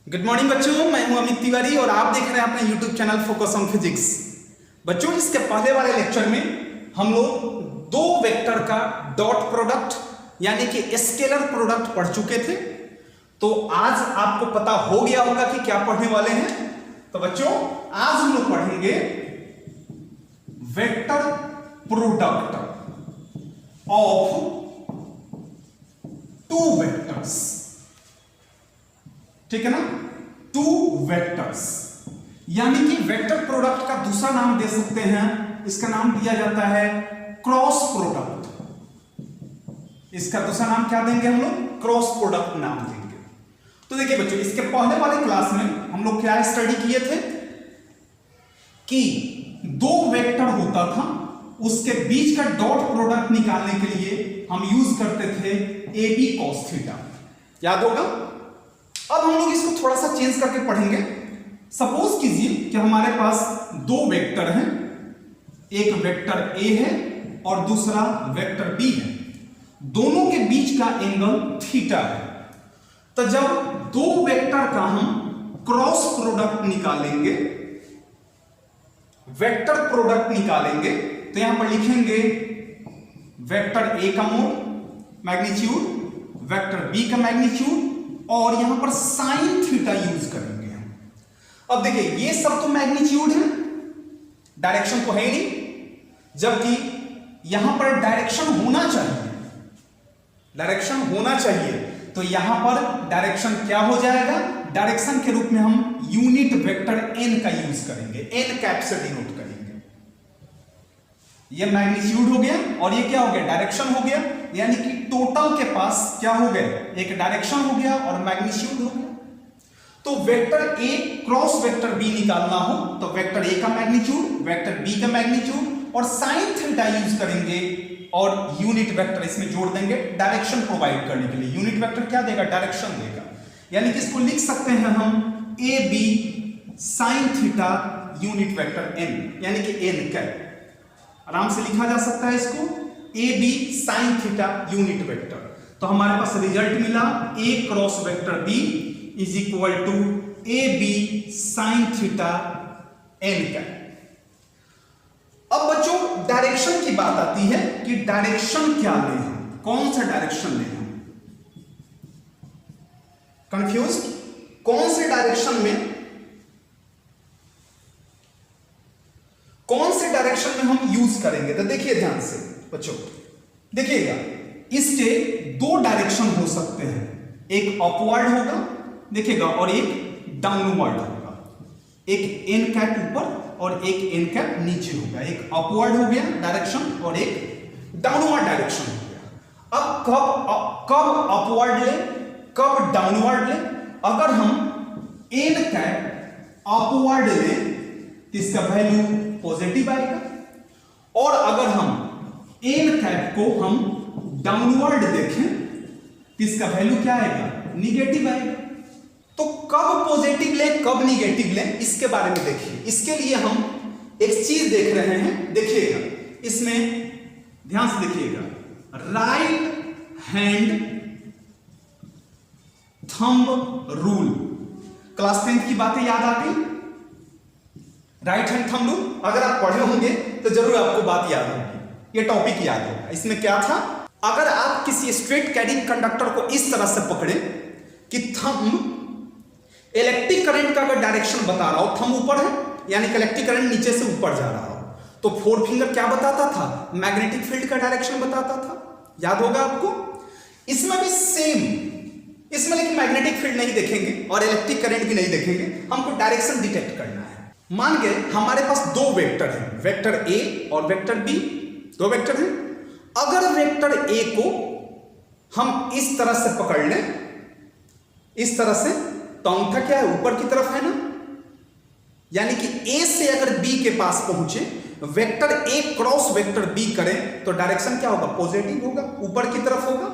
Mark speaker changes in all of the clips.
Speaker 1: Good morning बच्चों, मैं हूं अमित तिवारी और आप देख रहे हैं अपने YouTube channel focus on physics. बच्चों, इसके पहले वाले लेक्चर में हम लोग दो वेक्टर का डॉट प्रोडक्ट यानी कि स्केलर प्रोडक्ट पढ़ चुके थे। तो आज आपको पता हो गया होगा कि क्या पढ़ने वाले हैं। तो बच्चों, आज हम लोग पढ़ेंगे vector product of two vectors. ठीक है ना, टू वेक्टर्स यानी कि वेक्टर प्रोडक्ट का दूसरा नाम दे सकते हैं, इसका नाम दिया जाता है क्रॉस प्रोडक्ट। इसका दूसरा नाम क्या देंगे हम लोग? क्रॉस प्रोडक्ट नाम देंगे। तो देखिए बच्चों, इसके पहले वाले क्लास में हम लोग क्या स्टडी किए थे कि दो वेक्टर होता था, उसके बीच का डॉट प्रोडक्ट निकालने के लिए हम यूज करते थे ए बी कॉस थीटा। याद होगा? अब हम लोग इसको थोड़ा सा चेंज करके पढ़ेंगे। सपोज कीजिए कि हमारे पास दो वेक्टर हैं, एक वेक्टर ए है और दूसरा वेक्टर बी है। दोनों के बीच का एंगल थीटा है। तो जब दो वेक्टर का हम क्रॉस प्रोडक्ट निकालेंगे, वेक्टर प्रोडक्ट निकालेंगे, तो यहां पर लिखेंगे वेक्टर ए का मोड मैग्नीट्यूड, वेक्टर बी का मैग्नीट्यूड, और यहां पर साइन थीटा यूज करेंगे हम। अब देखिए, ये सब तो मैग्नीट्यूड है, डायरेक्शन तो है ही नहीं, जबकि यहां पर डायरेक्शन होना चाहिए। डायरेक्शन होना चाहिए तो यहां पर डायरेक्शन क्या हो जाएगा? डायरेक्शन के रूप में हम यूनिट वेक्टर एन का यूज करेंगे, एन कैप से डिनोट करेंगे। ये मैग्नीट्यूड हो गया और ये क्या हो गया? डायरेक्शन हो गया। यानी कि टोटल के पास क्या हो गया? एक डायरेक्शन हो गया और मैग्नीट्यूड हो गया। तो vector A cross vector B निकालना हो तो वेक्टर ए का मैग्नीट्यूड, वेक्टर बी का मैग्नीट्यूड और साइन थीटा यूज करेंगे और यूनिट वेक्टर इसमें जोड़ देंगे डायरेक्शन प्रोवाइड करने के लिए। यूनिट वेक्टर क्या देगा? डायरेक्शन देगा। यानी कि इसको लिख सकते हैं हम A B sine theta unit vector N, यानी कि एन कैप। आराम से लिखा जा सकता है इसको A B sine theta unit vector. तो हमारे पास रिजल्ट मिला A cross vector B is equal to A B sine theta N cap. अब बच्चों, डायरेक्शन की बात आती है कि डायरेक्शन क्या ले हम, कौन सा डायरेक्शन ले हम? कंफ्यूज? कौन से डायरेक्शन में, कौन से डायरेक्शन में हम यूज करेंगे? तो देखिए ध्यान से बच्चों, देखिएगा, इसके दो डायरेक्शन हो सकते हैं, एक अपवर्ड होगा देखिएगा और एक डाउनवर्ड होगा। एक एन कैप ऊपर और एक एन कैप नीचे होगा। एक अपवर्ड हो गया डायरेक्शन और एक डाउनवर्ड डायरेक्शन हो गया। अब कब अपवर्ड ले, कब डाउनवर्ड ले? अगर हम एन कैप अपवर्ड ले तो इसका वैल्यू पॉजिटिव आएगा, और अगर हम एन कैप को हम डाउनवर्ड देखें तो इसका वैल्यू क्या आएगा? निगेटिव आएगा। तो कब पॉजिटिव ले, कब निगेटिव ले, इसके बारे में देखिए। इसके लिए हम एक चीज देख रहे हैं, देखिएगा, इसमें ध्यान से देखिएगा, right hand thumb rule. Class 10 की बातें याद आ गई? राइट हैंड थंब रूल अगर आप पढ़े होंगे तो जरूर आपको बात याद होगी, ये टॉपिक याद होगा। इसमें क्या था? अगर आप किसी स्ट्रेट कैरिंग कंडक्टर को इस तरह से पकड़े कि थंब इलेक्ट्रिक करंट का अगर डायरेक्शन बता रहा हो, थंब ऊपर है यानी कि इलेक्ट्रिक करंट नीचे से ऊपर जा रहा हो, तो फोर फिंगर क्या बताता था? मैग्नेटिक फील्ड का डायरेक्शन बताता था। याद होगा आपको? इसमें भी सेम, इसमें लेकिन मैग्नेटिक फील्ड नहीं देखेंगे और इलेक्ट्रिक करंट भी नहीं देखेंगे, हमको डायरेक्शन डिटेक्ट करना है। मान गए हमारे पास दो वेक्टर हैं, वेक्टर ए और वेक्टर बी, दो वेक्टर हैं। अगर वेक्टर ए को हम इस तरह से पकड़ लें, इस तरह से, तो अंगूठा क्या है? ऊपर की तरफ है ना, यानी कि ए से अगर बी के पास पहुंचे, vector A cross vector B करें तो डायरेक्शन क्या होगा? पॉजिटिव होगा, ऊपर की तरफ होगा।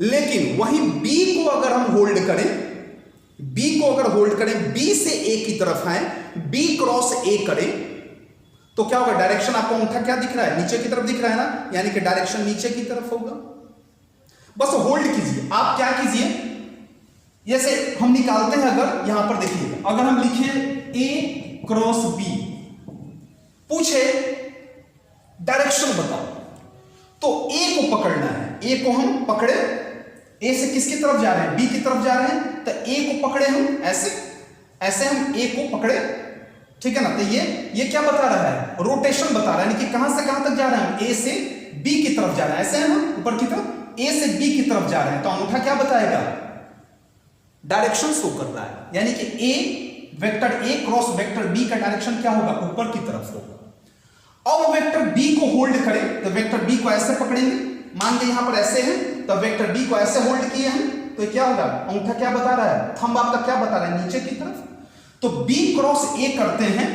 Speaker 1: लेकिन वहीं बी को अगर हम होल्ड करें, बी को अगर होल्ड करें, बी से ए की तरफ आए, बी क्रॉस ए करें, तो क्या होगा? डायरेक्शन आपको अंगूठा क्या दिख रहा है? नीचे की तरफ दिख रहा है ना, यानी कि डायरेक्शन नीचे की तरफ होगा। बस होल्ड कीजिए। आप क्या कीजिए, जैसे हम निकालते हैं, अगर यहां पर देखिएगा, अगर हम लिखें A क्रॉस B, पूछे डायरेक्शन बताओ, तो A को पकड़ना है, A को हम पकड़े, A से किसकी तरफ जा रहे हैं, B की तरफ जा रहे हैं, तो A को पकड़े हम ऐसे, ऐसे हम A को पकड़े, ठीक है ना। तो ये क्या बता रहा है, रोटेशन बता रहा है, यानी कि कहां से कहां तक जा रहे हैं, A से B की तरफ जा रहे हैं, ऐसे है ना, ऊपर की तरफ A से B की तरफ जा रहे हैं, तो अंगूठा क्या बताएगा, डायरेक्शन शो कर रहा है, यानी कि A vector A cross vector B का डायरेक्शन क्या होगा, ऊपर की तरफ होगा। अब वेक्टर B को होल्ड करें, तो वेक्टर B को ऐसे पकड़ेंगे, मान लीजिए यहां पर ऐसे है, तो वेक्टर B को ऐसे होल्ड किए हम, तो क्या होगा, अंगूठा क्या बता रहा है, थंब आपका क्या बता रहा है, नीचे की तरफ। तो B क्रॉस A करते हैं,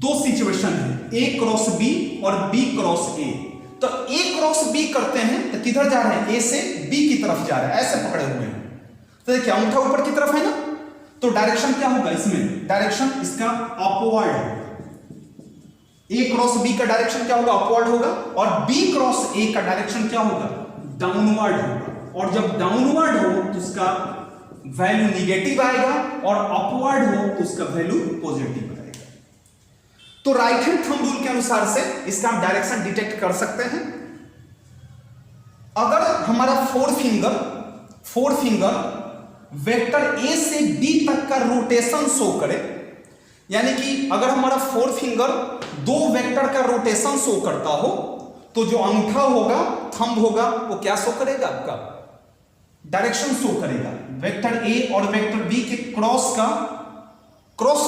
Speaker 1: दो सिचुएशन है, A क्रॉस B और B क्रॉस A। तो A क्रॉस B करते हैं तो किधर जा रहे हैं, A से B की तरफ जा रहे हैं, ऐसे पकड़े हुए हैं, तो देखिए अंगूठा ऊपर की तरफ है ना, तो डायरेक्शन क्या होगा इसमें, डायरेक्शन इसका अपवर्ड है। A क्रॉस B का डायरेक्शन क्या होगा, अपवर्ड होगा, और B क्रॉस A का डायरेक्शन क्या होगा, डाउनवर्ड होगा, और जब डाउनवर्ड हो तो उसका वैल्यू निगेटिव आएगा, और अपवर्ड हो तो उसका वैल्यू पॉजिटिव आएगा। तो राइट हैंड थंब रूल के अनुसार से इसका हम डायरेक्शन डिटेक्ट कर सकते हैं। अगर हमारा फोर फिंगर वेक्टर A से B तक का रोटेशन शो करे, यानी कि अगर हमारा फोर फिंगर दो वेक्टर का रोटेशन शो करता हो, तो जो अंगूठा होगा, थंब होगा, वो क्या शो करेगा, आपका डायरेक्शन शो करेगा, वेक्टर A और वेक्टर B के क्रॉस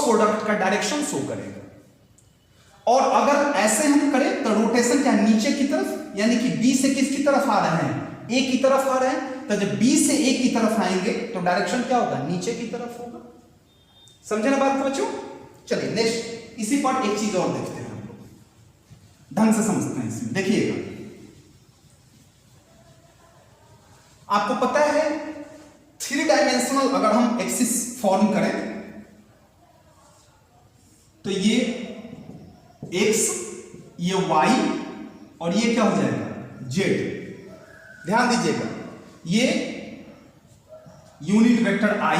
Speaker 1: प्रोडक्ट का डायरेक्शन शो करेगा। और अगर ऐसे हम करें तो रोटेशन क्या, नीचे की तरफ, यानी कि B से किसकी तरफ आ रहे हैं, A की तरफ आ रहे हैं, तो जब B से A की तरफ आएंगे तो डायरेक्शन क्या होगा, नीचे की तरफ होगा। समझे ना बात को बच्चों। चलिए नेक्स्ट इसी पर एक चीज और देखते हैं, हम लोग ढंग से समझते हैं इसमें। देखिएगा, आपको पता है 3 डायमेंशनल अगर हम एक्सिस फॉर्म करें तो ये x, ये y और ये क्या हो जाएगा, z। ध्यान दीजिएगा, ये यूनिट वेक्टर i,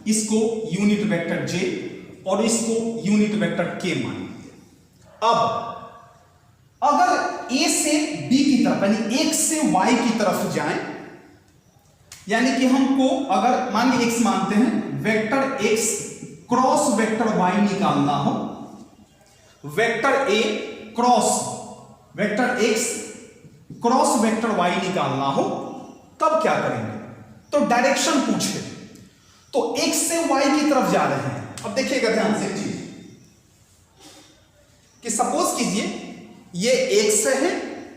Speaker 1: इसको यूनिट वेक्टर j और इसको यूनिट वेक्टर k मान लीजिए। अब अगर a से b की तरफ, यानी x से y की तरफ जाएं, यानी कि हमको अगर मान लीजिए x मानते हैं, vector x cross vector y निकालना हो, vector a cross vector x cross vector y निकालना हो, तब क्या करेंगे, तो डायरेक्शन पूछे, तो x से y की तरफ जा रहे हैं। अब देखिएगा ध्यान से एक चीज, कि सपोज कीजिए ये x है,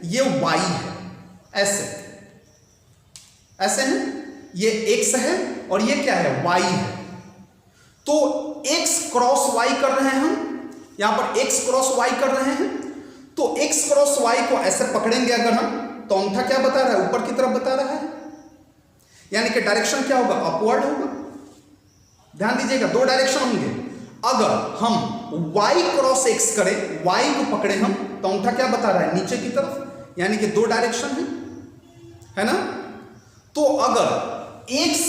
Speaker 1: ये y है, ऐसे ऐसे है, ये x है और ये क्या है, y है। तो x क्रॉस y कर रहे हैं हम, यहां पर x क्रॉस y कर रहे हैं, तो x क्रॉस y को ऐसे पकड़ेंगे अगर हम, तो अंगूठा क्या बता रहा है, ऊपर की तरफ बता रहा है, यानी कि डायरेक्शन क्या होगा, अपवर्ड होगा। ध्यान दीजिएगा, दो डायरेक्शन होंगे। अगर हम y क्रॉस x करें, y को पकड़े हम, तो अंगूठा क्या बता रहा है, नीचे की तरफ, यानी कि दो डायरेक्शन है ना। तो अगर x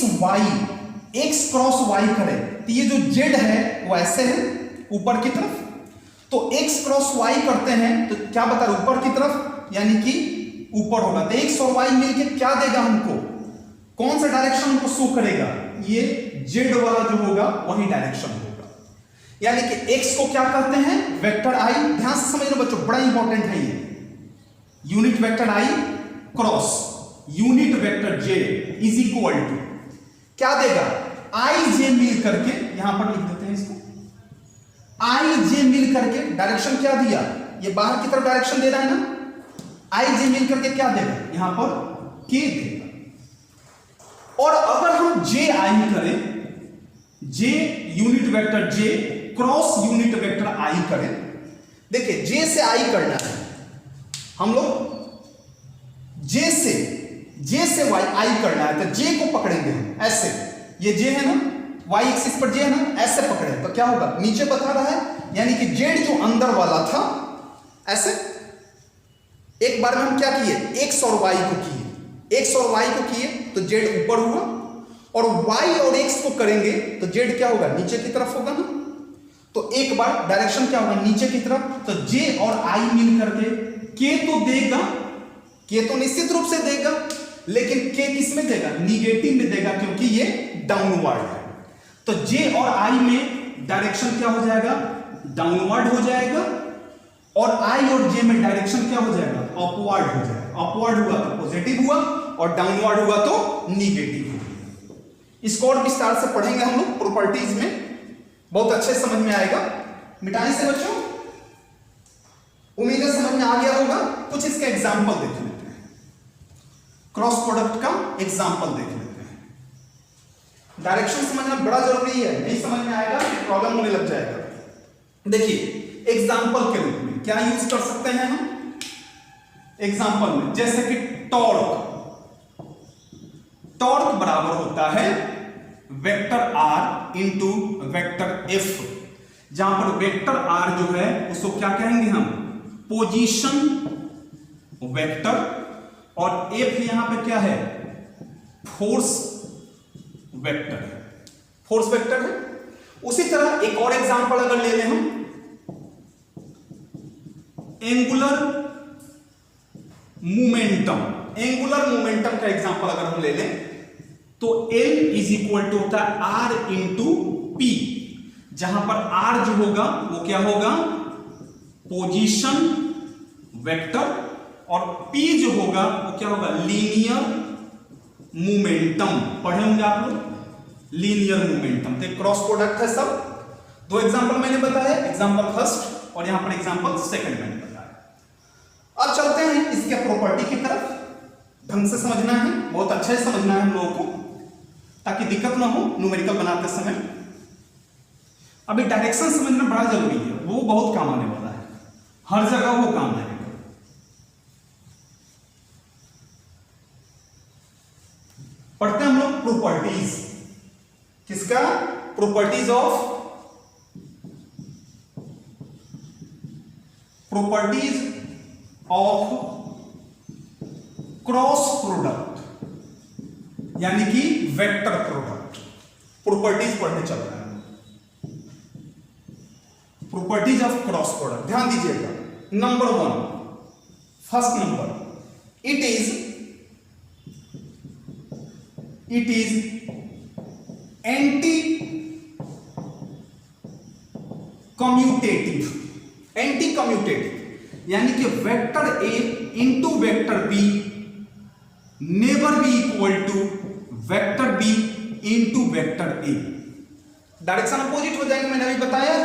Speaker 1: क्रॉस y करें, तो ये जो z है वो ऐसे है ऊपर की तरफ, तो x क्रॉस y करते हैं तो क्या बता रहा है, ऊपर की तरफ, यानी कि ऊपर होगा। तो x और y मिलकर क्या देगा हमको, कौन सा डायरेक्शन हमको शो करेगा, ये z वाला जो होगा वही डायरेक्शन होगा। यानी कि x को क्या कहते हैं, वेक्टर i। ध्यान से समझना बच्चों, बड़ा इंपॉर्टेंट है ये, unit vector i cross unit vector j is equal to क्या देगा, i j मिल करके, यहां पर लिख देते हैं इसको, i j मिल करके डायरेक्शन क्या दिया, ये बाहर की तरफ डायरेक्शन दे रहा है ना, i j मिल करके क्या देगा, यहां पर k देगा। और अगर हम j i करें, j unit vector j cross unit vector i करें, देखिए j से i करना है हम लोग, j से y i करना है, तो j को पकड़ेंगे हम ऐसे, ये j है ना, y एक्सिस पर j है ना, ऐसे पकड़े तो क्या होगा, नीचे बता रहा है, यानी कि z जो अंदर वाला था ऐसे, एक बार में हम क्या किए, x और y को किए, x और y को किए तो z ऊपर हुआ, और y और x को करेंगे तो z क्या होगा, नीचे की तरफ होगा ना। तो एक बार डायरेक्शन क्या होगा, नीचे की तरफ। तो j और i मिल करके k तो देगा, k तो निश्चित रूप से देगा, लेकिन k किस में देगा, निगेटिव में देगा, क्योंकि ये डाउनवर्ड है। तो j और i में डायरेक्शन क्या हो जाएगा, डाउनवर्ड हो जाएगा, और i और j में डायरेक्शन क्या हो जाएगा, अपवर्ड हो जाएगा। अपवर्ड हुआ तो पॉजिटिव हुआ और डाउनवर्ड हुआ तो निगेटिव हुआ। इसको और विस्तार से पढ़ेंगे हम लोग प्रॉपर्टीज में, बहुत अच्छे समझ में आएगा। मिटाई से बच्चों उम्मीद है समझ में आ गया होगा। कुछ इसके एग्जाम्पल देख लेते हैं, क्रॉस प्रोडक्ट का एग्जाम्पल देख लेते हैं। डायरेक्शन समझना बड़ा जरूरी है, नहीं समझ में आएगा प्रॉब्लम होने लग जाएगा। देखिए एग्जाम्पल के रूप में क्या यूज कर सकते हैं हम एग्जाम्पल में, जैसे कि टॉर्क। टॉर्क बराबर होता है vector r into vector f, जहां पर वेक्टर r जो है उसको क्या कहेंगे हम, पोजीशन वेक्टर, और f यहां पे क्या है, फोर्स वेक्टर है, फोर्स वेक्टर है। उसी तरह एक और एग्जांपल अगर ले लें हम, एंगुलर मोमेंटम। एंगुलर मोमेंटम का एग्जांपल अगर हम ले लें तो L इज इक्वल टू होता है R इंटू P, जहां पर R जो होगा वो क्या होगा, पोजीशन वेक्टर, और P जो होगा वो क्या होगा, लीनियर मोमेंटम। पढ़े होंगे आप लोग, लीनियर मोमेंटम। तो क्रॉस प्रोडक्ट है सब। दो एग्जांपल मैंने बताया, एग्जांपल फर्स्ट और यहां पर एग्जांपल सेकंड मैंने बताया। अब चलते हैं इसके प्रॉपर्टी की तरफ। ढंग से समझना है, बहुत अच्छे से समझना है हम लोगों को, ताकि दिक्कत ना हो न्यूमेरिकल बनाते समय। अभी डायरेक्शन समझना बड़ा जरूरी है, वो बहुत काम आने वाला है, हर जगह वो काम आएगा। पढ़ते हैं हम लोग प्रॉपर्टीज, किसका, प्रॉपर्टीज ऑफ क्रॉस प्रोडक्ट, यानी कि वेक्टर प्रोडक्ट। प्रॉपर्टीज पढ़ने चल रहे हैं, प्रॉपर्टीज ऑफ क्रॉस प्रोडक्ट। ध्यान दीजिएगा, number 1, first number, it is anti commutative. Anti commutative यानी कि vector A into vector B never be equal to vector B into vector A। Direction opposite हो जाएंगे, मैंने अभी बताया,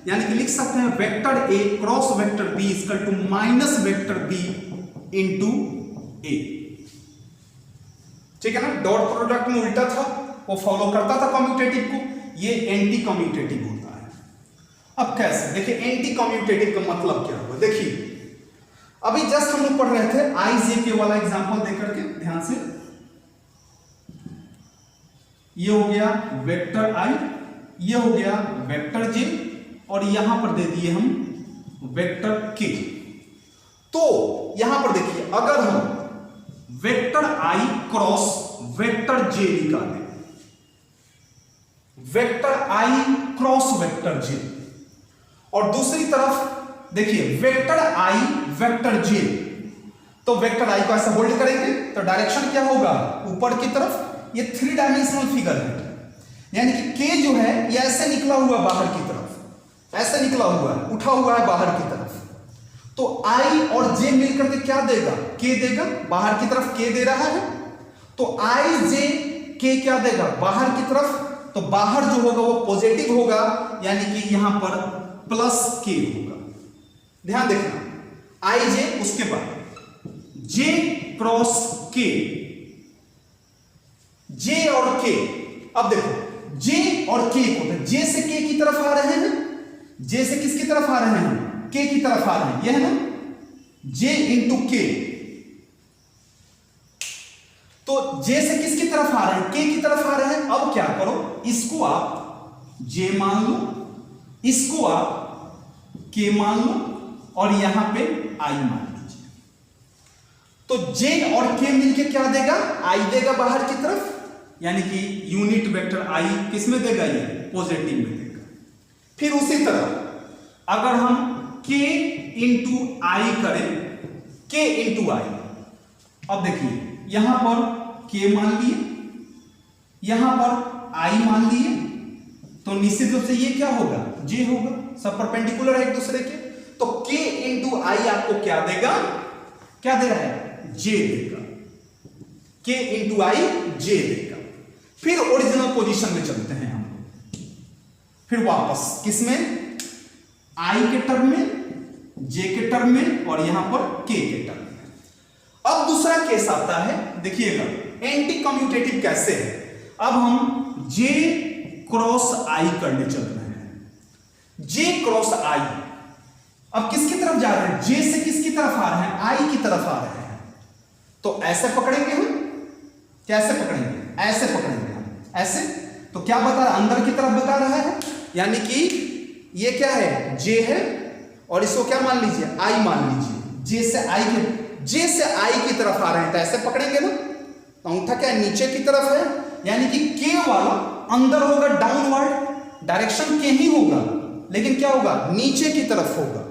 Speaker 1: यानी कि लिख सकते हैं vector A cross vector B equal to minus vector B into A। ठीक है ना, डॉट प्रोडक्ट में उल्टा था, वो फॉलो करता था कम्यूटेटिव को, ये एंटी कम्यूटेटिव होता है। अब कैसे, देखिए एंटी कम्यूटेटिव का मतलब क्या हुआ। देखिए अभी जस्ट हम लोग पढ़ रहे थे आई जे के वाला एग्जांपल देकर के, ध्यान से, ये हो गया वेक्टर आई, ये हो गया वेक्टर जे, और यहां पर दे दिए हम वेक्टर के। तो यहां पर देखिए अगर हम वेक्टर आई क्रॉस वेक्टर जे निकालें, वेक्टर आई क्रॉस वेक्टर जे, और दूसरी तरफ देखिए वेक्टर आई वेक्टर जे, तो वेक्टर आई को ऐसा होल्ड करेंगे तो डायरेक्शन क्या होगा, ऊपर की तरफ। ये 3 डायमेंशनल फिगर है, यानी कि के जो है ये ऐसे निकला हुआ बाहर की तरफ, ऐसे निकला हुआ है, उठा हुआ है बाहर की तरफ। तो आई और जे मिलकर के क्या देगा, के देगा, बाहर की तरफ के दे रहा है, तो आई जे के क्या देगा, बाहर की तरफ। तो बाहर जो होगा वो पॉजिटिव होगा, यानी कि यहां पर प्लस के होगा। ध्यान देखना, आई जे, उसके बाद जे क्रॉस के, जे और के। अब देखो जे और के को, जे से के की तरफ आ रहे हैं, जे से किसकी तरफ आ रहे हैं, के की तरफ आ रहे हैं, यह है ना, जे इंटू के। तो जे से किसकी तरफ आ रहे हैं, के की तरफ आ रहे हैं। अब क्या करो, इसको आप जे मान लो, इसको आप के मान लो, और यहां पे आई मान लीजिए। तो जे और के मिलके क्या देगा, आई देगा बाहर की तरफ, यानी कि यूनिट वेक्टर आई किस में देगा, ये पॉजिटिव में देगा। फिर उसी तरह अगर हम k इंटू आई करें, k इंटू आई, अब देखिए यहां पर k मान लिए, यहां पर i मान लिए, तो निश्चित रूप से ये क्या होगा, j होगा, सब परपेंडिकुलर है एक दूसरे के। तो k इंटू आई आपको क्या देगा, क्या दे रहा है, j देगा, k इंटू आई j देगा। फिर ओरिजिनल पोजीशन में चलते हैं हम, फिर वापस किसमें, i के टर्म में, j के टर्म में, और यहां पर k के टर्म में। अब दूसरा केस आता है, देखिएगा एंटी कम्यूटेटिव कैसे है। अब हम j क्रॉस i करने चल रहे हैं, j क्रॉस i। अब किसकी तरफ जा रहे हैं, j से किसकी तरफ आ रहे हैं, i की तरफ आ रहे हैं। तो ऐसे पकड़ेंगे हम, कैसे पकड़ेंगे, ऐसे पकड़ेंगे हम, ऐसे। तो क्या बता रहा है, अंदर की तरफ बता रहा है, यानी कि ये क्या है, j है, और इसको क्या मान लीजिए, i मान लीजिए। j से i की तरफ आ रहे हैं, तो ऐसे पकड़ेंगे ना। तो अंगूठा क्या है, नीचे की तरफ है, यानी कि k वाला अंदर होगा, डाउनवर्ड डायरेक्शन k ही होगा, लेकिन क्या होगा, नीचे की तरफ होगा,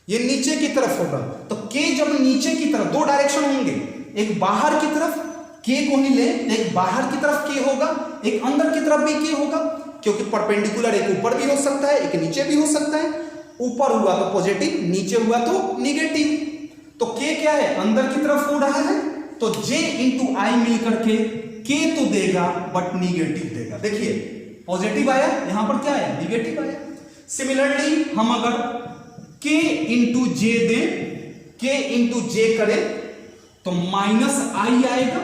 Speaker 1: ये नीचे की तरफ होगा। तो k जब नीचे की तरफ, दो डायरेक्शन होंगे, एक बाहर की तरफ k को ही ले, एक बाहर की तरफ k होगा, एक अंदर की तरफ भी k होगा, क्योंकि परपेंडिकुलर एक ऊपर भी हो सकता है, एक नीचे भी हो सकता है। ऊपर हुआ तो पॉजिटिव, नीचे हुआ तो निगेटिव। तो k क्या है, अंदर की तरफ हो रहा है, तो j इंटू आई मिलकर के k तो देगा बट निगेटिव देगा। देखिए पॉजिटिव आया, यहां पर क्या आया, निगेटिव आया। सिमिलरली हम अगर k इंटू जे दें, k इंटू जे करें तो माइनस आई आएगा।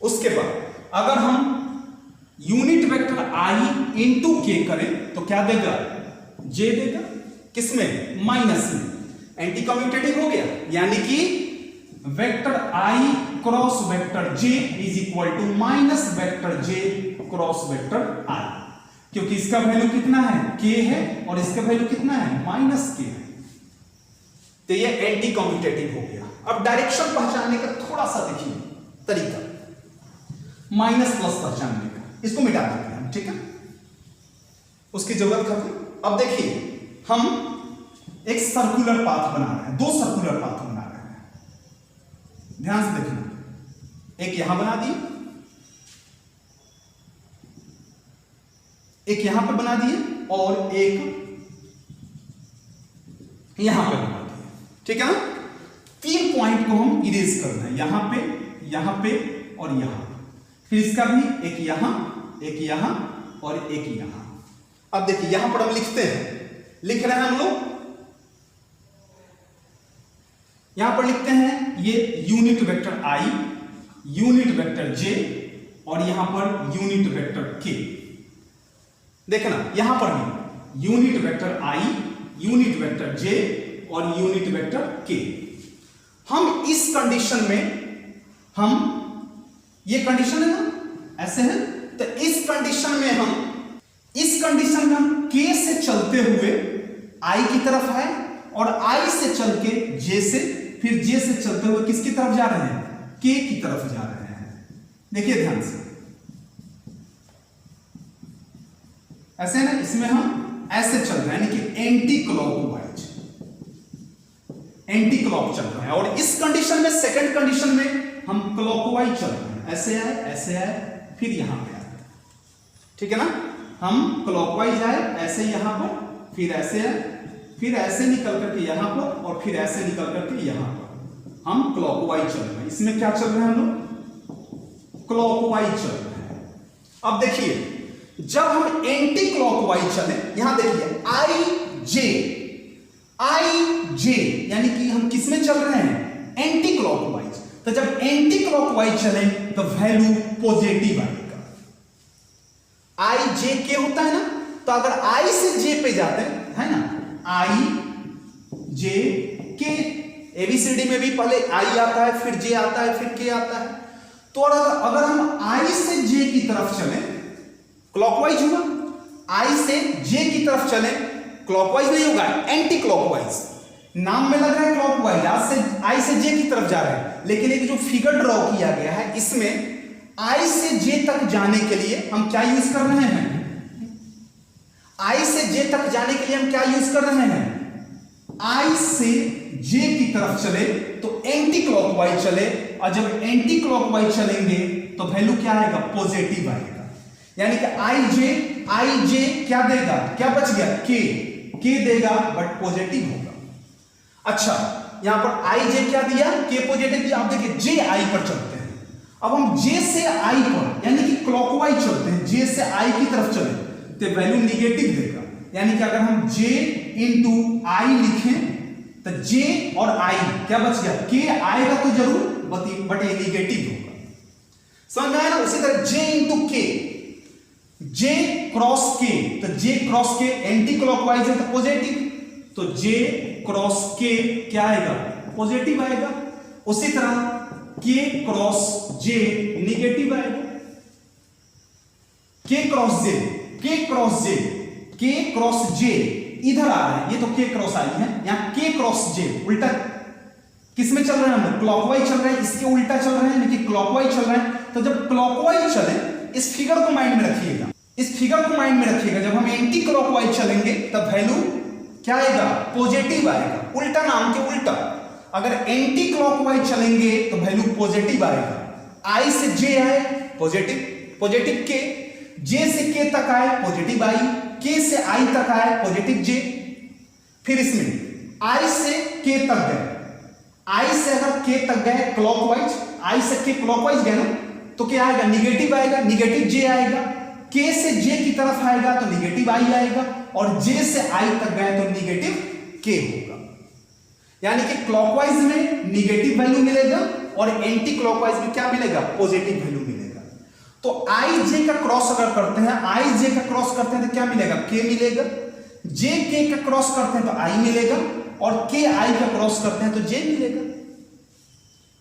Speaker 1: उसके बाद अगर हम unit vector i into k करें तो क्या देगा, j देगा, किसमें, माइनस में। एंटी कम्यूटेटिव हो गया, यानी कि vector i cross vector j is equal to minus vector j cross vector i, क्योंकि इसका वैल्यू कितना है, k है, और इसका वैल्यू कितना है, माइनस k है। तो ये एंटी कम्यूटेटिव हो गया। अब डायरेक्शन पहचानने का थोड़ा सा देखिए तरीका, माइनस प्लस पहचानने का, इसको मिटा देते हैं, ठीक है, उसकी जरूरत खत्म। अब देखिए हम एक सर्कुलर पाथ बना रहे हैं, दो सर्कुलर पाथ बना रहे हैं, ध्यान से देखना। एक यहां बना दिए, एक यहां पे बना दिए, और एक यहां पे बना दिए, ठीक है ना। 3 पॉइंट को हम इरेज कर रहे हैं, यहां पे और यहां। फिर इसका भी एक यहां, एक यहां और एक यहां। अब देखिए यहां पर हम लिखते हैं, लिख रहे हैं हम लोग, यहां पर लिखते हैं ये unit vector i, unit vector j, और यहां पर यूनिट वेक्टर k। देखना यहां पर भी unit vector i, unit vector j और यूनिट वेक्टर k। हम इस कंडीशन में, हम ये कंडीशन है ना, ऐसे है, तो इस कंडीशन में हम k से चलते हुए i की तरफ है, और i से चल के j से, फिर j से चलते हुए किसकी तरफ जा रहे हैं, k की तरफ जा रहे हैं। देखिए ध्यान से, ऐसे ना, इसमें हम ऐसे चल रहे हैं, यानी कि एंटी क्लॉकवाइज, एंटी क्लॉक चल रहे हैं। और इस कंडीशन में, सेकंड कंडीशन में हम क्लॉकवाइज चल रहे हैं, ऐसे आए, फिर यहां पे आए, ठीक है ना। हम क्लॉकवाइज आए, ऐसे यहां पर, फिर ऐसे आए, फिर ऐसे निकल करके यहां पर, और फिर ऐसे निकल करके यहां पर, हम क्लॉकवाइज चल रहे हैं। इसमें क्या चल रहे हैं हम लोग, क्लॉकवाइज चल रहे हैं। अब देखिए जब हम एंटी क्लॉकवाइज चले, यहां देखिए आई जे, यानी कि हम किस में चल रहे हैं, एंटी क्लॉकवाइज। तो जब एंटी क्लॉकवाइज चले तो वैल्यू पॉजिटिव आएगा। आई जे के होता है ना, तो अगर आई से जे पे जाते हैं, है ना, आई जे के, एबीसीडी में भी पहले आई आता है, फिर जे आता है, फिर के आता है। तो अगर हम आई से जे की तरफ चले, क्लॉकवाइज हुआ, आई से जे की तरफ चले, क्लॉकवाइज नहीं होगा, एंटी क्लॉकवाइज। नाम में लग रहा है क्लॉकवाइज, आई से जे की तरफ जा रहे हैं, लेकिन एक जो फिगर ड्रॉ किया गया है, इसमें आई से जे तक जाने के लिए हम क्या यूज कर रहे हैं? आई से जे तक जाने के लिए हम क्या यूज कर रहे हैं? आई से जे की तरफ चले तो एंटी क्लॉकवाइज चले, और जब एंटी क्लॉकवाइज चलेंगे तो वैल्यू क्या आएगा? पॉजिटिव आएगा। यानी कि आई जे क्या देगा? क्या बच गया? के देगा, बट पॉजिटिव होगा। अच्छा, यहां पर आई जे क्या दिया? के पॉजिटिव दिया। आप देखिए जे आई पर चलते हैं, अब हम जे से आई पर यानी कि क्लॉकवाइज चलते हैं, जे से आई की तरफ चले तो वैल्यू निगेटिव देगा। यानी कि अगर हम जे इंटू आई लिखें तो जे और आई क्या बच गया? के आएगा तो जरूर, बट ये निगेटिव होगा। समझ में आया ना? उसी तरह जे इंटू के, जे क्रॉस के, तो जे क्रॉस के एंटी क्लॉकवाइज है तो पॉजिटिव, तो जे क्रॉस के क्या आएगा? पॉजिटिव आएगा। उसी तरह के क्रॉस जे निगेटिव आएगा। के क्रॉस जे, के क्रॉस जे, के क्रॉस जे इधर आ रहा है, ये तो के क्रॉस आई है, यहां के क्रॉस जे उल्टा किसमें चल रहे हैं? हम लोग क्लॉकवाइज चल रहे हैं, इसके उल्टा चल रहे हैं, यानी कि क्लॉकवाइज चल रहे हैं। तो जब क्लॉकवाइज चले, इस फिगर को माइंड में रखिएगा, इस फिगर को माइंड में रखिएगा, जब हम एंटी क्लॉकवाइज चलेंगे तब वैल्यू क्या आएगा? पॉजिटिव आएगा। उल्टा नाम के उल्टा, अगर एंटी क्लॉकवाइज चलेंगे तो वैल्यू पॉजिटिव आएगा। आई से जे आए पॉजिटिव, पॉजिटिव के, जे से के तक आए पॉजिटिव आई, के से आई तक आए पॉजिटिव जे। फिर इसमें आई से के तक गए, आई से अगर के तक गए क्लॉकवाइज, आई से के क्लॉकवाइज गए ना, तो क्या आएगा? निगेटिव आएगा, निगेटिव जे आएगा। के से जे की तरफ आएगा तो निगेटिव आई आएगा, और जे से आई तक गए तो निगेटिव के होगा। यानी कि क्लॉकवाइज में निगेटिव वैल्यू मिलेगा और एंटी क्लॉकवाइज में क्या मिलेगा? पॉजिटिव वैल्यू मिलेगा। तो आई जे का क्रॉस अगर करते हैं, आई जे का क्रॉस करते हैं तो क्या मिलेगा? के मिलेगा। जे के का क्रॉस करते हैं तो आई मिलेगा, और के आई का क्रॉस करते हैं तो जे मिलेगा।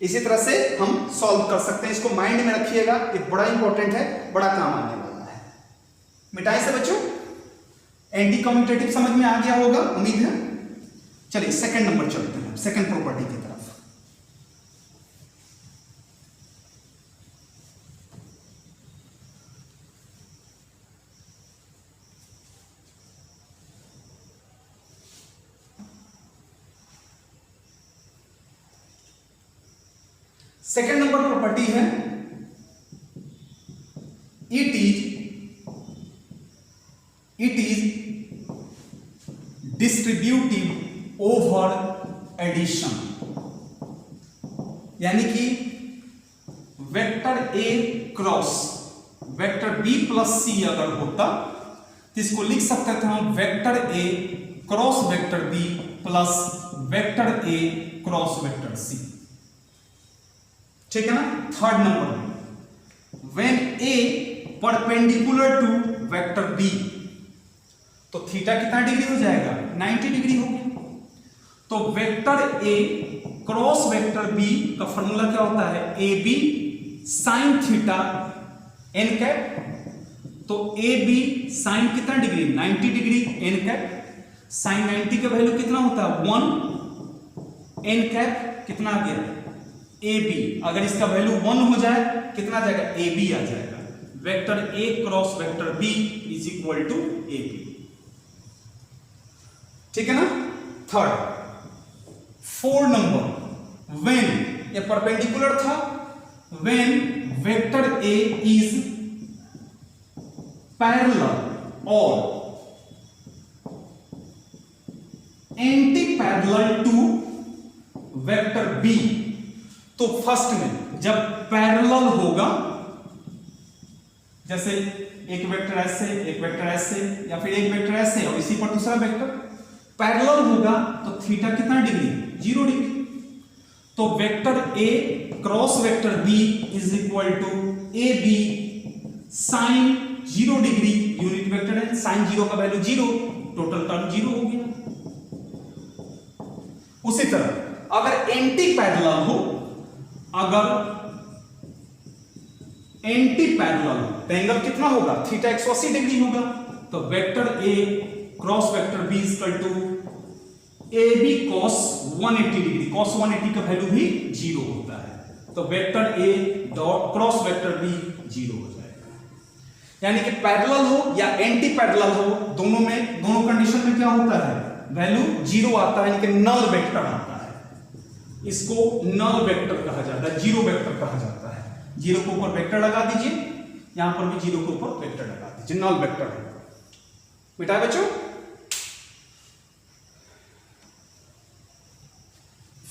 Speaker 1: इसी तरह से हम सॉल्व कर सकते हैं। इसको माइंड में रखिएगा, ये बड़ा इंपॉर्टेंट है, बड़ा काम आने वाला है। मिटाई से बच्चों एंटी कम्यूटेटिव समझ में आ गया होगा, उम्मीद है। चलिए सेकंड नंबर चलते हैं, सेकंड प्रॉपर्टी की तरफ। सेकंड नंबर प्रॉपर्टी है it is distributive over addition. यानी कि vector A cross vector B plus C अगर होता तो इसको लिख सकते थे हम vector A cross vector B plus vector A cross vector C. ठीक है ना? Third number, when A perpendicular to vector B, तो थीटा कितना डिग्री हो जाएगा? 90 डिग्री हो गया। तो vector A cross vector B का फॉर्मूला क्या होता है? A B sine theta N cap. तो ए बी साइन कितना degree? 90 degree N cap. Sine 90 का वैल्यू कितना होता है? 1। एन कैप कितना आ गया? A B. अगर इसका वैल्यू 1 हो जाए कितना आ जाएगा? ए बी आ जाएगा। Vector A cross vector B is equal to A B. ठीक है ना? थर्ड। फोर नंबर, व्हेन ये परपेंडिकुलर था, when vector A is parallel और anti parallel to vector B. तो फर्स्ट में जब पैरेलल होगा, जैसे एक वेक्टर ऐसे, एक वेक्टर ऐसे, या फिर एक वेक्टर ऐसे और इसी पर दूसरा वेक्टर पैरेलल होगा, तो थीटा कितना डिग्री? 0 डिग्री। तो vector A cross vector B is equal to A B sine 0 degree, unit vector है, साइन 0 का वैल्यू 0, टोटल टर्म 0 हो गया। उसी तरह अगर एंटी पैरेलल हो, अगर एंटी पैरेलल तो एंगल कितना होगा? थीटा 180 डिग्री होगा। तो vector A cross vector B equal to A B cos 180 degree. Cos 180 का वैल्यू भी 0 होता है। तो vector A dot cross vector B 0 हो जाएगा। यानी कि पैरेलल हो या एंटी पैरेलल हो, दोनों में, दोनों कंडीशन में क्या होता है, वैल्यू 0 आता है, यानी कि नल वेक्टर आता है। इसको नल वेक्टर कहा जाता है, जीरो वेक्टर कहा जाता है। 0 के ऊपर वेक्टर लगा दीजिए, यहां पर भी 0 के ऊपर वेक्टर लगा दीजिए, नल वेक्टर होगा। बेटा बच्चों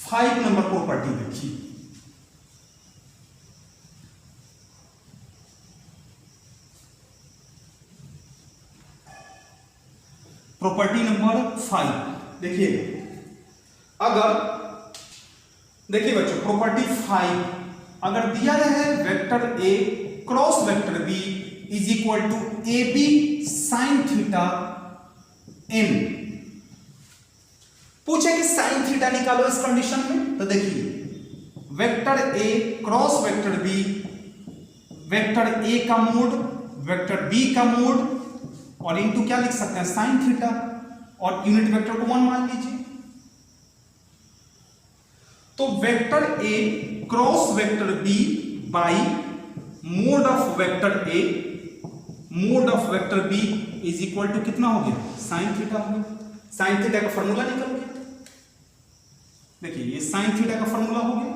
Speaker 1: 5 नंबर प्रॉपर्टी देखिए। प्रॉपर्टी नंबर 5 देखिए, अगर देखिए बच्चों प्रॉपर्टी 5 अगर दिया रहे vector A cross vector B is equal to A B sine theta N, पूछे कि साइन थीटा निकालो इस कंडीशन में, तो देखिए vector A cross vector B, vector A का मोड वेक्टर बी का मोड और इनटू क्या लिख सकते हैं साइन थीटा, और यूनिट वेक्टर को 1 मान लीजिए। तो vector A cross vector B by mod of vector A mod of vector B is equal to कितना हो गया, साइन थीटा हो गया। साइन थीटा का फॉर्मूला निकल गया, देखिए ये साइन थीटा का फॉर्मूला हो गया।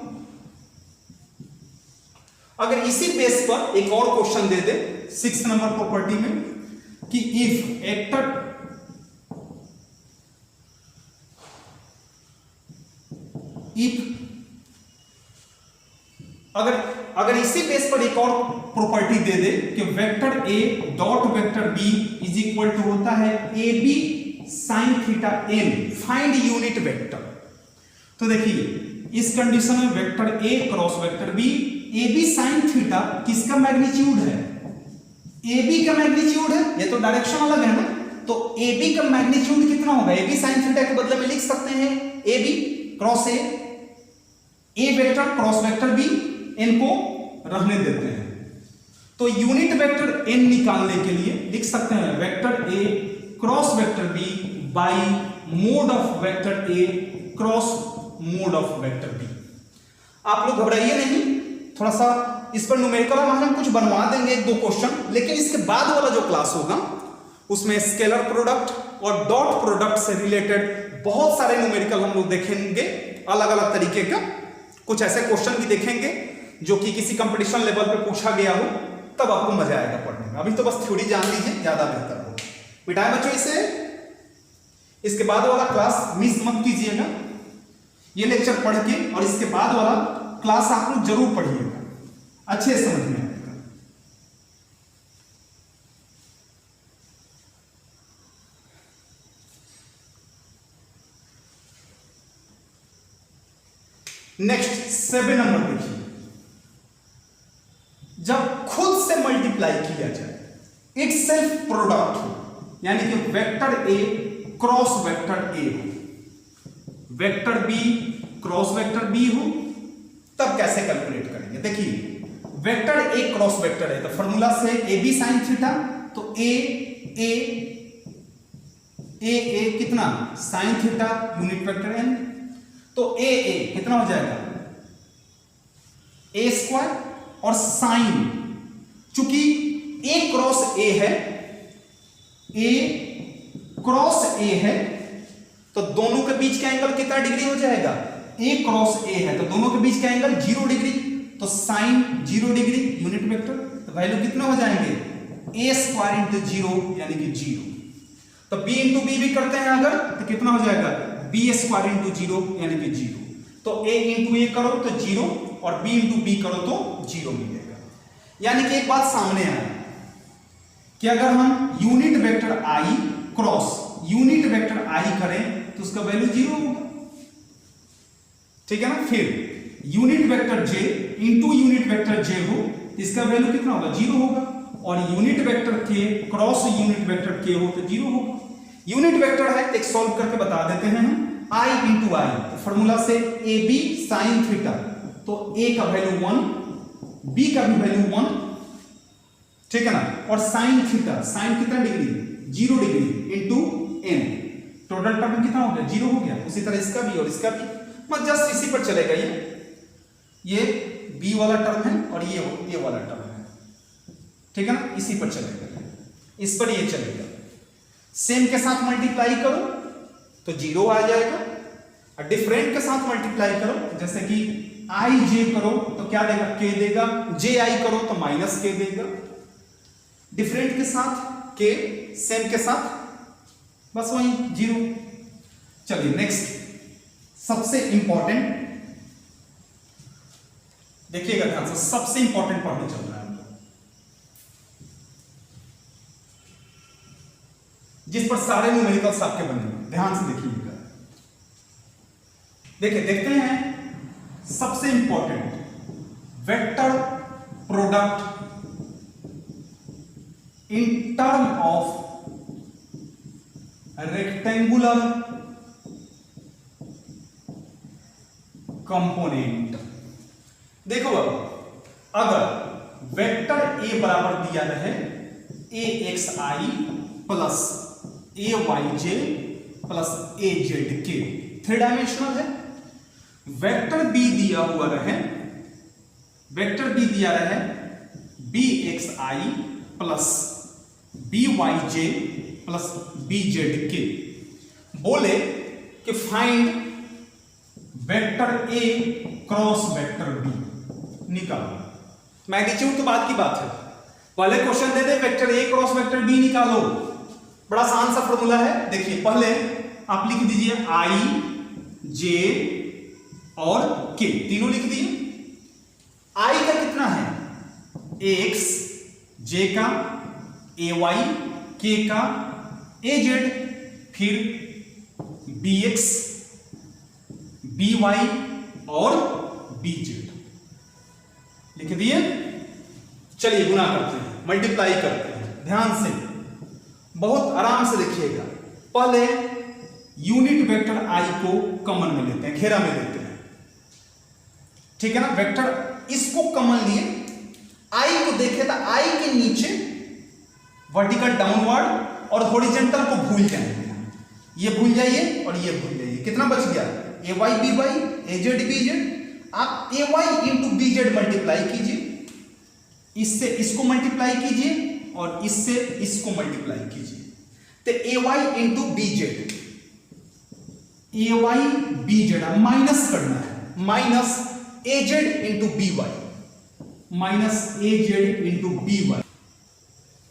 Speaker 1: अगर इसी बेस पर एक और क्वेश्चन दे दे 6 नंबर प्रॉपर्टी में कि इफ एक्टर अगर इसी बेस पर एक और प्रॉपर्टी दे दे कि vector A dot vector B is equal to होता है A B sine theta N, find unit vector. तो देखिए इस कंडीशन में vector A cross vector B, A B sine theta किसका मैग्नीट्यूड है, ए बी का मैग्नीट्यूड है, ये तो डायरेक्शन अलग है ना, तो ए बी का मैग्नीट्यूड कितना होगा, ए बी साइन थीटा के बदले में लिख सकते हैं A B cross A vector cross vector B, N को रहने देते हैं। तो यूनिट वेक्टर एन निकालने के लिए लिख सकते हैं vector A cross vector B by mod of vector A cross mod of vector B. आप लोग घबराइए नहीं, थोड़ा सा इस पर न्यूमेरिकल हम कुछ बनवा देंगे 1-2 क्वेश्चन, लेकिन इसके बाद वाला जो क्लास होगा उसमें स्केलर प्रोडक्ट और डॉट प्रोडक्ट से रिलेटेड बहुत सारे न्यूमेरिकल हम लोग देखेंगे, अलग अलग तरीके का कुछ ऐसे क्वेश्चन भी देखेंगे जो कि किसी कंपटीशन लेवल पे पूछा गया हो, तब आपको मजा आएगा पढ़ने में। अभी तो बस थ्योरी जान लीजिए, ज्यादा बेहतर हो। बिठाए बच्चों इसे, इसके बाद वाला क्लास मिस मत कीजिएगा, ये लेक्चर पढ़ के और इसके बाद वाला क्लास आप लोग जरूर पढ़िएगा, अच्छे समझ में आएगा। नेक्स्ट 7 नंबर देखिए, जब खुद से मल्टीप्लाई किया जाए इट सेल्फ प्रोडक्ट हो, यानी कि vector A cross vector A हो, vector B cross vector B हो, तब कैसे कैलकुलेट करेंगे। देखिए वेक्टर ए क्रॉस वेक्टर है तो फॉर्मूला से ए बी साइन थीटा, तो ए कितना sine theta unit vector N, तो ए कितना हो जाएगा ए स्क्वायर, और साइन चूंकि ए क्रॉस ए है, ए क्रॉस ए है, तो दोनों के बीच का एंगल कितना डिग्री हो जाएगा, ए क्रॉस ए है तो दोनों के बीच का एंगल 0 डिग्री, तो साइन 0 डिग्री यूनिट वेक्टर, तो वैल्यू कितना हो जाएंगे ए स्क्वायर इंटू 0 यानी कि 0। तो बी इंटू बी भी करते हैं अगर तो कितना हो जाएगा बी स्क्वायर इंटू 0 यानी कि 0। तो ए इंटू ए करो तो 0 और बी इंटू बी करो तो 0 मिलेगा। यानी कि एक बात सामने आए कि अगर हम यूनिट वेक्टर आई क्रॉस यूनिट वेक्टर आई करें तो उसका वैल्यू 0 होगा, ठीक है ना। फिर unit vector J into unit vector जे हो, इसका वैल्यू कितना होगा 0 होगा, और यूनिट वेक्टर के क्रॉस यूनिट वेक्टर के हो तो 0 होगा। यूनिट वेक्टर है एक सॉल्व करके बता देते हैं हम, i इंटू आई, तो फॉर्मूला से ए बी साइन थीटा, तो a का वैल्यू 1, b का भी वैल्यू 1, ठीक है ना, और साइन थीटा, साइन कितना degree 0 degree into n, total term कितना हो गया 0 हो गया। उसी तरह इसका भी और इसका भी, बस जस्ट इसी पर चलेगा ये बी वाला टर्म है और ये ए वाला टर्म है, ठीक है ना, इसी पर चलेगा, इस पर ये चलेगा। सेम के साथ मल्टीप्लाई करो तो 0 आ जाएगा, और डिफरेंट के साथ मल्टीप्लाई करो, जैसे कि आई जे करो तो क्या देगा, के देगा, जे आई करो तो माइनस के देगा। डिफरेंट के साथ के, सेम के साथ बस वही 0। चलिए नेक्स्ट, सबसे इंपॉर्टेंट देखिएगा ध्यान से, सबसे इंपॉर्टेंट पढ़ने चल रहा है हम लोग, जिस पर सारे न्यूमेरिकल्स आपके बने, ध्यान से देखिएगा। देखिए देखते हैं सबसे important, vector product in term of rectangular component. देखो अगर वेक्टर ए बराबर दिया रहे ए x I plus A Y J plus A Z के, 3 डायमेंशनल है। वेक्टर बी दिया हुआ रहे, वेक्टर बी दिया रहे B X I plus B Y J plus B Z K, बोले कि find vector A cross vector B, निकालो। मैग्नीट्यूड तो बात की बात है, पहले क्वेश्चन दे दे vector A cross vector B निकालो, बड़ा आसान सा फॉर्मूला है। देखिए पहले आप लिख दीजिए आई जे और के, तीनों लिख दिए। आई का कितना है, एक्स, जे का ए वाई, के का ए जेड, फिर बी एक्स, बी वाई और बी जेड लिख दिए। चलिए गुना करते हैं, मल्टीप्लाई करते हैं, ध्यान से बहुत आराम से देखिएगा। पहले यूनिट वेक्टर आई को कॉमन में लेते हैं, घेरा में लेते हैं, ठीक है ना। वेक्टर इसको कॉमन लिए, आई को देखे तो आई के नीचे वर्टिकल डाउनवर्ड और हॉरिजॉन्टल को भूल जाएंगे, ये भूल जाइए और ये भूल जाइए। कितना बच गया, A Y B Y, A Z B Z. आप A Y into B Z multiply कीजिए, इससे इसको मल्टीप्लाई कीजिए और इससे इसको मल्टीप्लाई कीजिए, तो A Y into B Z, A Y B Z minus करना है, minus A Z into B Y, minus A Z into B Y.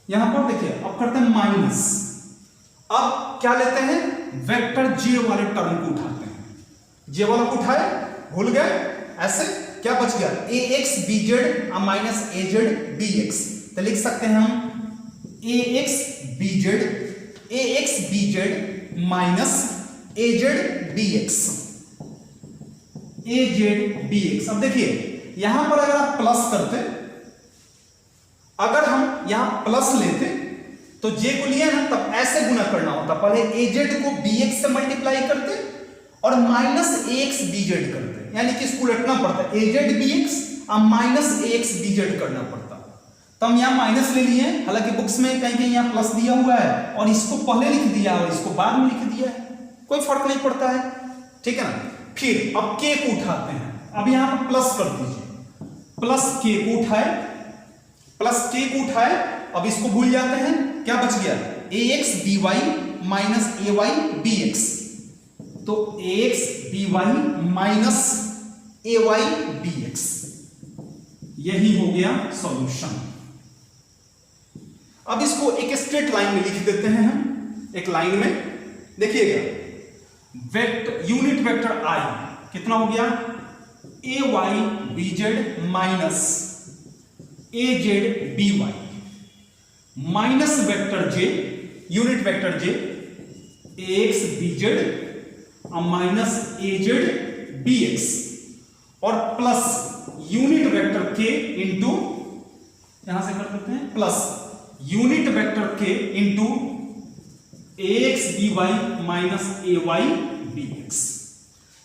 Speaker 1: यहां पर देखिए अब करते हैं माइनस, अब क्या लेते हैं, वेक्टर जे वाले टर्म को उठाते हैं, जे वाला को उठाए, भूल गए, ऐसे क्या बच गया, ए X B Z minus A Z B x, तो लिख सकते हैं हम ए X B Z, A X B Z minus A Z B x, A Z B x. अब देखिए यहां पर अगर आप प्लस करते, अगर हम यहां प्लस लेते तो जे को लिया ना, तब ऐसे गुना करना होता, पहले ए जेड को बी एक्स से मल्टीप्लाई करते और माइनस ए एक्स बी जेड करते, यानी कि इसको उलटना पड़ता, ए जेड बी एक्स और माइनस ए एक्स बी जेड करना पड़ता। तो हम यहां माइनस ले लिए, हालांकि बुक्स में कहीं कहीं यहां प्लस दिया हुआ है और इसको पहले लिख दिया और इसको बाद में लिख दिया है, कोई फर्क नहीं पड़ता है, ठीक है ना। फिर अब के को उठाते हैं, अब यहां पर प्लस कर दीजिए, प्लस के को उठाए, प्लस के को उठाए, अब इसको भूल जाते हैं, क्या बच गया, ए X B Y minus A Y B x, तो ए X B Y minus A Y B x, यही हो गया सॉल्यूशन। अब इसको एक स्ट्रेट लाइन में लिख देते हैं हम, एक लाइन में देखिएगा, वेक्टर यूनिट वेक्टर आई कितना हो गया, A Y B Z minus A Z B Y, minus vector J, unit vector J A X B Z minus A Z B X, और plus unit vector K into, यहां से कर देते हैं plus unit vector K into A X B Y minus A Y B X.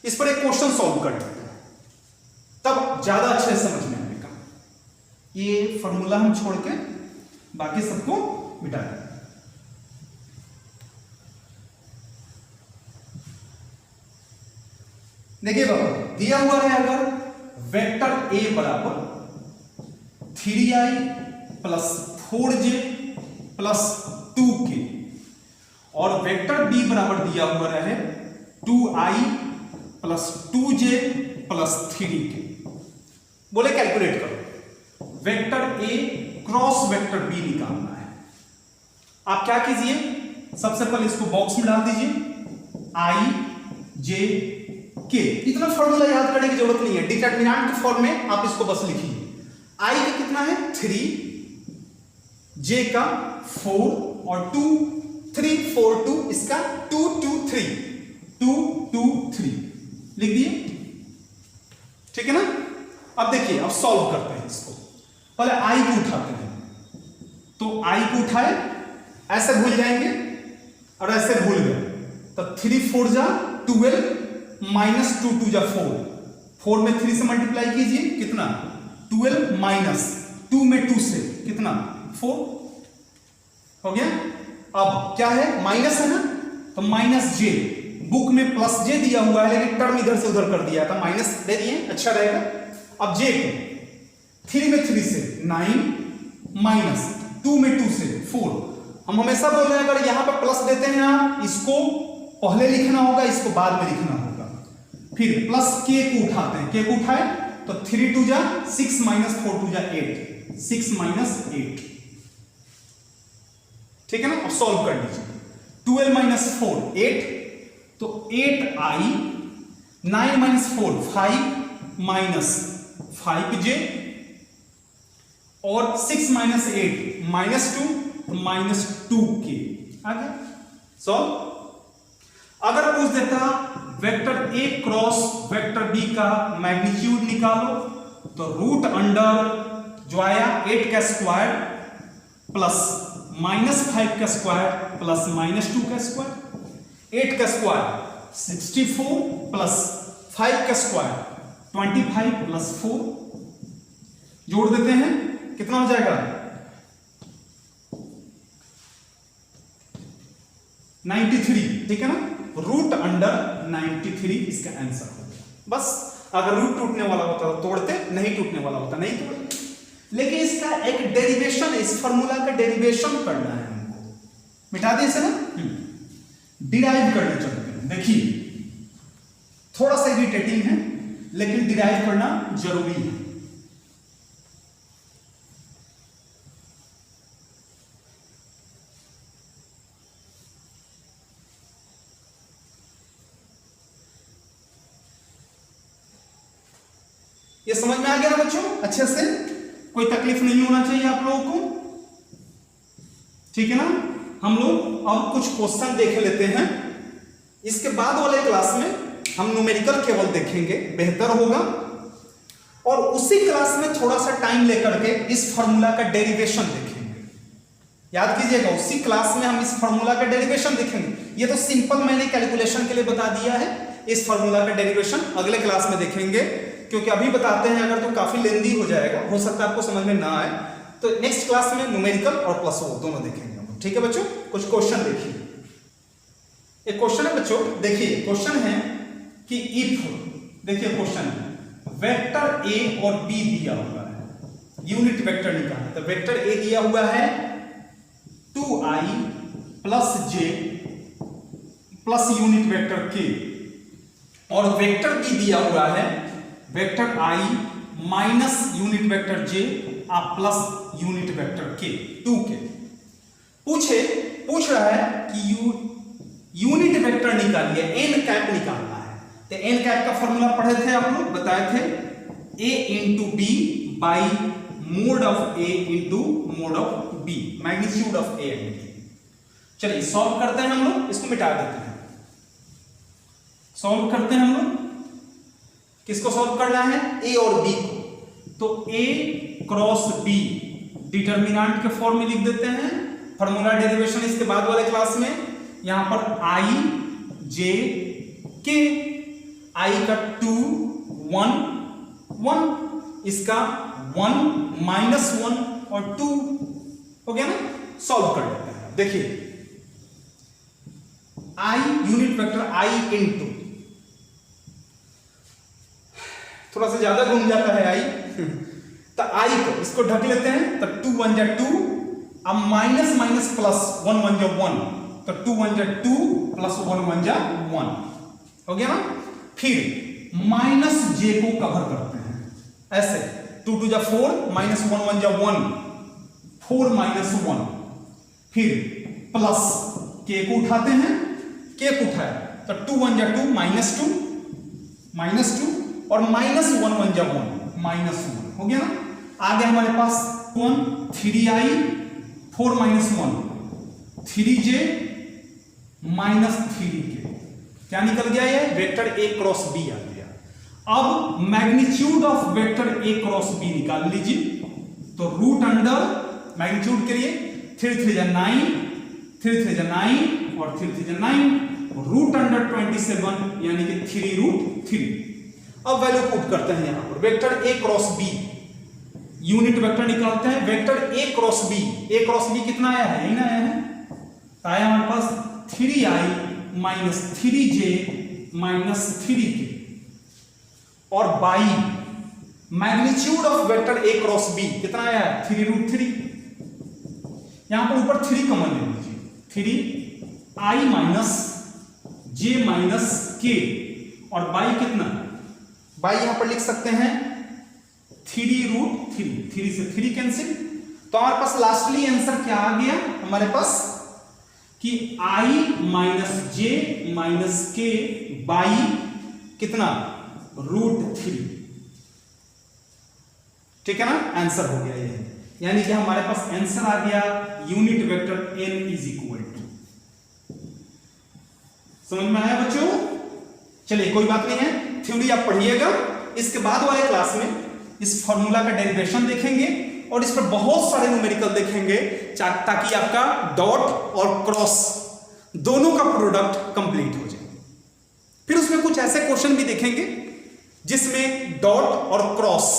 Speaker 1: इस पर एक question solve कर देते हैं, तब ज्यादा अच्छे से समझ में आएगा। ये फॉर्मूला हम छोड़ के बाकी सबको मिटा दें। देखिए बाबा, दिया हुआ है अगर वेक्टर ए बराबर 3i plus 4j plus 2k और वेक्टर बी बराबर दिया हुआ है 2i plus 2j plus 3k। बोले कैलकुलेट करो, vector A cross vector B निकालना है। आप क्या कीजिए, सबसे पहले इसको बॉक्स में डाल दीजिए, i j k। इतना फॉर्मूला याद करने की जरूरत नहीं है, डिटरमिनेंट के फॉर्म में आप इसको बस लिखिए। i का कितना है 3, j का 4 और 2 3 4 2 इसका 2 2 3 2 2 3 लिख दिए, ठीक है ना। अब देखिए, अब सॉल्व करते हैं इसको। पहले i को उठाते हैं, तो i को उठाए ऐसे भूल जाएंगे और ऐसे भूल गए, तो 3 4 जा 12 माइनस 2 2 जा 4, 4 में 3 से मल्टीप्लाई कीजिए, कितना 12 माइनस 2 में 2 से कितना 4 हो गया। अब क्या है, माइनस है ना, तो माइनस जे, बुक में प्लस जे दिया हुआ है लेकिन टर्म इधर से उधर कर दिया था, माइनस दे दिए, अच्छा रहेगा। अब जे को 3 में 3 से 9 माइनस 2 में 2 से 4। हम हमेशा बोल रहे हैं अगर यहां पर प्लस देते हैं आप, इसको पहले लिखना होगा, इसको बाद में लिखना होगा। फिर प्लस के को उठाते हैं, के को उठाए तो 3 2 जा 6 माइनस 4 2 जा 8, 6 माइनस 8, ठीक है ना। अब सॉल्व कर लीजिए, 12 माइनस 4 8, तो 8i, 9 माइनस 4 5 माइनस 5j और 6 माइनस 8 माइनस 2 माइनस 2k आ गया सॉल्व। अगर पूछ देता vector A cross vector B का मैग्नीट्यूड निकालो, तो रूट अंडर जो आया 8 का स्क्वायर प्लस माइनस 5 का स्क्वायर प्लस माइनस 2 का स्क्वायर, 8 का स्क्वायर 64 प्लस 5 का स्क्वायर 25 प्लस 4 जोड़ देते हैं, कितना हो जाएगा 93, ठीक है ना। रूट अंडर 93 इसका आंसर हो गया। बस अगर रूट टूटने वाला होता तो तोड़ते, नहीं टूटने वाला होता नहीं तोड़ते। लेकिन इसका एक डेरिवेशन, इस फॉर्मूला का डेरिवेशन करना है हमको, मिटा दिए इसे ना, डिराइव करने चलते हैं। देखिए थोड़ा सा इरिटेटिंग है लेकिन डिराइव करना जरूरी है। ये समझ में आ गया ना बच्चों अच्छे से, कोई तकलीफ नहीं होना चाहिए आप लोगों को, ठीक है ना। हम लोग अब कुछ क्वेश्चन देख लेते हैं, इसके बाद वाले क्लास में हम न्यूमेरिकल केवल देखेंगे, बेहतर होगा। और उसी क्लास में थोड़ा सा टाइम लेकर के इस फार्मूला का डेरिवेशन देखेंगे। याद कीजिएगा, उसी क्लास में हम इस फार्मूला का डेरिवेशन देखेंगे। ये तो सिंपल मैंने कैलकुलेशन के लिए बता दिया है, इस फार्मूला का डेरिवेशन अगले क्लास में देखेंगे, क्योंकि अभी बताते हैं अगर तो काफी लेंदी हो जाएगा, हो सकता है आपको समझ में ना आए। तो नेक्स्ट क्लास में न्यूमेरिकल और प्लस ओ दोनों देखेंगे हम, ठीक है बच्चों। कुछ क्वेश्चन देखिए, एक क्वेश्चन है बच्चों, देखिए क्वेश्चन है कि इफ, देखिए क्वेश्चन है वेक्टर ए और बी दिया हुआ है, यूनिट वेक्टर निकालना। तो वेक्टर ए दिया हुआ है 2i plus j plus unit vector k, और वेक्टर बी दिया हुआ है vector i minus unit vector j plus unit vector k 2k। पूछ रहा है कि यूनिट वेक्टर निकालिए, एन कैप निकालना है। तो एन कैप का फॉर्मूला पढ़े थे आप लोग, बताए थे a into B by mod of a into mod of b, magnitude of a and b। चलिए सॉल्व करते हैं हम लोग, इसको मिटा देते हैं। सॉल्व करते हैं हम लोग, किसको सॉल्व करना है, a और b को। तो a क्रॉस b डिटरमिनेंट के फॉर्म में लिख देते हैं, फॉर्मूला डेरिवेशन इसके बाद वाले क्लास में। यहां पर i j k, i का 2 1 1, इसका 1 माइनस 1 और 2 हो गया ना। सॉल्व कर लेते हैं, देखिए i unit vector i into थोड़ा सा ज्यादा घूम जाता है आई। तो आई को इसको ढक लेते हैं, तो 2 1 जा 2, अब माइनस माइनस प्लस 1 1 जा 1, तो 2 1 जा 2 प्लस 1 1 जा 1 हो गया ना। फिर माइनस जे को कवर करते हैं ऐसे, 2 2 जा 4 माइनस 1 1 जा 1, 4 माइनस 1, फिर प्लस के को उठाते हैं, के को उठाया तो 2 1 जा 2 माइनस 2 और माइनस 1 1 जा 1 माइनस 1 हो गया ना। आगे हमारे पास 1 3i 4 minus 1 3j minus 3k, क्या निकल गया? ये वेक्टर a क्रॉस b आ गया। अब magnitude of vector a cross b निकाल लीजिए, तो रूट अंडर मैग्नीट्यूड के लिए 3 3 जा 9, 3 3 जा 9 और 3 3 जा 9, रूट अंडर 27 यानी कि 3 रूट 3। अब वैल्यू पुट करते हैं यहां पर, vector a cross b unit vector निकालते हैं, वेक्टर a क्रॉस b कितना आया है? यही ना आया है, तो आया हमारे पास 3i minus 3j minus 3k, और by magnitude of vector a cross b कितना आया है? 3 रूट 3। यहां पर ऊपर 3 कॉमन ले लीजिए, 3i minus j minus k, और बाई कितना? बाई यहां पर लिख सकते हैं 3 रूट 3, 3 से 3 कैंसिल, तो हमारे पास लास्टली आंसर क्या आ गया हमारे पास कि i माइनस जे माइनस के बाई कितना? रूट 3। ठीक है ना, आंसर हो गया ये, यानी कि हमारे पास आंसर आ गया unit vector n is equal to. समझ में आया बच्चों? चलिए कोई बात नहीं है, थ्योरी आप पढ़िएगा, इसके बाद वाले क्लास में इस फॉर्मूला का डेरिवेशन देखेंगे और इस पर बहुत सारे न्यूमेरिकल देखेंगे, ताकि आपका डॉट और क्रॉस दोनों का प्रोडक्ट कंप्लीट हो जाए। फिर उसमें कुछ ऐसे क्वेश्चन भी देखेंगे जिसमें डॉट और क्रॉस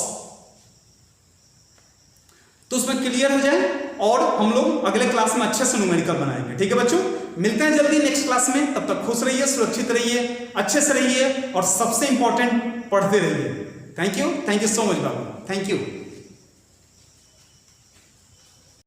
Speaker 1: तो उसमें क्लियर हो जाए, और हम लोग अगले क्लास में अच्छे से न्यूमेरिकल बनाएंगे। ठीक है बच्चों, मिलते हैं जल्दी नेक्स्ट क्लास में, तब तक खुश रहिए, सुरक्षित रहिए, अच्छे से रहिए, और सबसे इंपॉर्टेंट पढ़ते रहिए। Thank you so much Babu, thank you.